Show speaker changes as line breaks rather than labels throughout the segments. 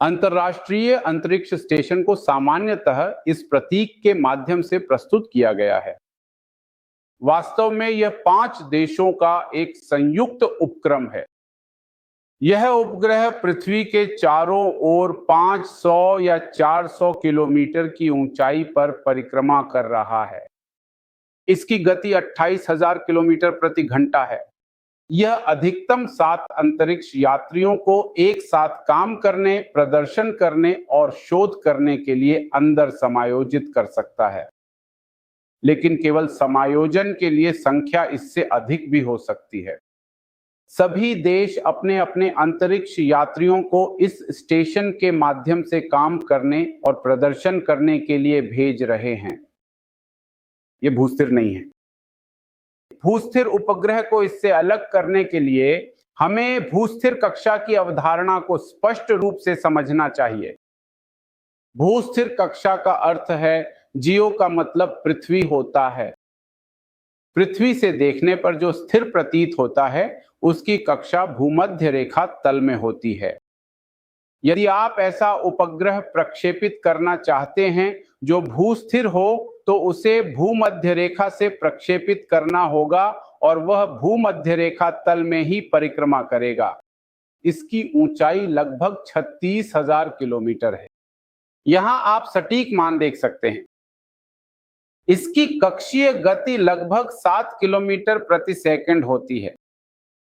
अंतर्राष्ट्रीय अंतरिक्ष स्टेशन को सामान्यतः इस प्रतीक के माध्यम से प्रस्तुत किया गया है। वास्तव में यह 5 देशों का एक संयुक्त उपक्रम है। यह उपग्रह पृथ्वी के चारों ओर 500 या 400 किलोमीटर की ऊंचाई पर परिक्रमा कर रहा है। इसकी गति 28,000 किलोमीटर प्रति घंटा है। यह अधिकतम 7 अंतरिक्ष यात्रियों को एक साथ काम करने, प्रदर्शन करने और शोध करने के लिए अंदर समायोजित कर सकता है। लेकिन केवल समायोजन के लिए संख्या इससे अधिक भी हो सकती है। सभी देश अपने अपने अंतरिक्ष यात्रियों को इस स्टेशन के माध्यम से काम करने और प्रदर्शन करने के लिए भेज रहे हैं। यह भूस्थिर नहीं है। भूस्थिर उपग्रह को इससे अलग करने के लिए हमें भूस्थिर कक्षा की अवधारणा को स्पष्ट रूप से समझना चाहिए। भूस्थिर कक्षा का अर्थ है, जियो का मतलब पृथ्वी होता है। पृथ्वी से देखने पर जो स्थिर प्रतीत होता है, उसकी कक्षा भूमध्य रेखा तल में होती है। यदि आप ऐसा उपग्रह प्रक्षेपित करना चाहते हैं जो भूस्थिर हो, तो उसे भूमध्य रेखा से प्रक्षेपित करना होगा और वह भूमध्य रेखा तल में ही परिक्रमा करेगा। इसकी ऊंचाई लगभग 36,000 किलोमीटर है। यहां आप सटीक मान देख सकते हैं। इसकी कक्षीय गति लगभग 7 किलोमीटर प्रति सेकंड होती है।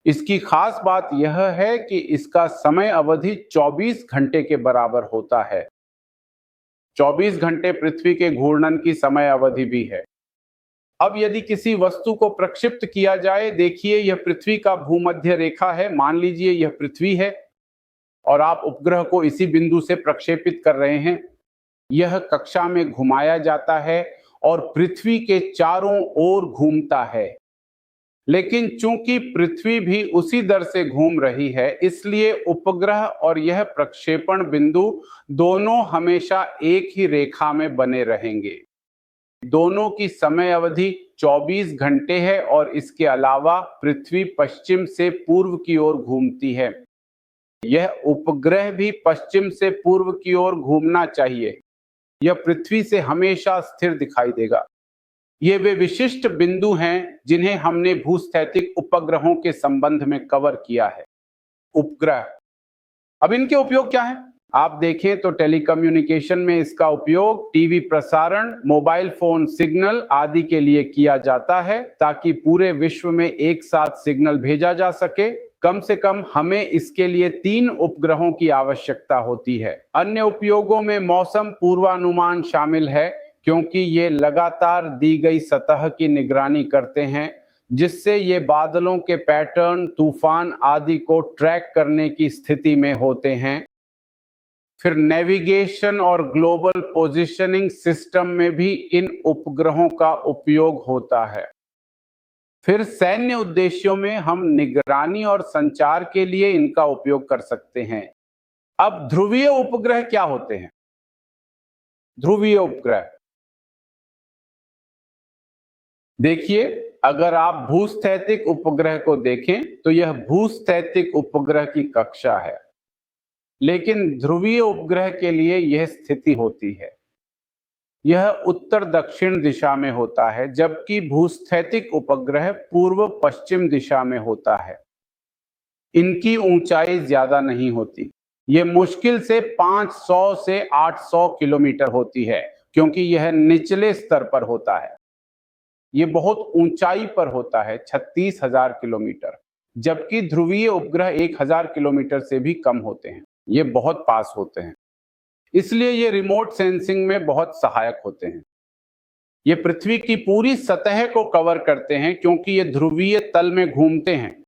इसकी खास बात यह है कि इसका समय अवधि 24 घंटे के बराबर होता है। 24 घंटे पृथ्वी के घूर्णन की समय अवधि भी है। अब यदि किसी वस्तु को प्रक्षिप्त किया जाए, देखिए यह पृथ्वी का भूमध्य रेखा है, मान लीजिए यह पृथ्वी है और आप उपग्रह को इसी बिंदु से प्रक्षेपित कर रहे हैं। यह कक्षा में घुमाया जाता है और पृथ्वी के चारों ओर घूमता है। लेकिन चूंकि पृथ्वी भी उसी दर से घूम रही है, इसलिए उपग्रह और यह प्रक्षेपण बिंदु दोनों हमेशा एक ही रेखा में बने रहेंगे। दोनों की समय अवधि 24 घंटे है और इसके अलावा पृथ्वी पश्चिम से पूर्व की ओर घूमती है। यह उपग्रह भी पश्चिम से पूर्व की ओर घूमना चाहिए। यह पृथ्वी से हमेशा स्थिर दिखाई देगा। ये वे विशिष्ट बिंदु हैं जिन्हें हमने भूस्थैतिक उपग्रहों के संबंध में कवर किया है। उपग्रह, अब इनके उपयोग क्या हैं? आप देखें तो टेलीकम्युनिकेशन में इसका उपयोग टीवी प्रसारण, मोबाइल फोन सिग्नल आदि के लिए किया जाता है, ताकि पूरे विश्व में एक साथ सिग्नल भेजा जा सके। कम से कम हमें इसके लिए 3 उपग्रहों की आवश्यकता होती है। अन्य उपयोगों में मौसम पूर्वानुमान शामिल है, क्योंकि ये लगातार दी गई सतह की निगरानी करते हैं, जिससे ये बादलों के पैटर्न, तूफान आदि को ट्रैक करने की स्थिति में होते हैं। फिर नेविगेशन और ग्लोबल पोजीशनिंग सिस्टम में भी इन उपग्रहों का उपयोग होता है। फिर सैन्य उद्देश्यों में हम निगरानी और संचार के लिए इनका उपयोग कर सकते हैं। अब ध्रुवीय उपग्रह क्या होते हैं? ध्रुवीय उपग्रह, देखिए, अगर आप भूस्थैतिक उपग्रह को देखें तो यह भूस्थैतिक उपग्रह की कक्षा है, लेकिन ध्रुवीय उपग्रह के लिए यह स्थिति होती है। यह उत्तर दक्षिण दिशा में होता है, जबकि भूस्थैतिक उपग्रह पूर्व पश्चिम दिशा में होता है। इनकी ऊंचाई ज्यादा नहीं होती। यह मुश्किल से 500 से 800 किलोमीटर होती है, क्योंकि यह निचले स्तर पर होता है। ये बहुत ऊंचाई पर होता है, 36,000 किलोमीटर, जबकि ध्रुवीय उपग्रह 1,000 किलोमीटर से भी कम होते हैं। ये बहुत पास होते हैं, इसलिए ये रिमोट सेंसिंग में बहुत सहायक होते हैं। ये पृथ्वी की पूरी सतह को कवर करते हैं, क्योंकि ये ध्रुवीय तल में घूमते हैं।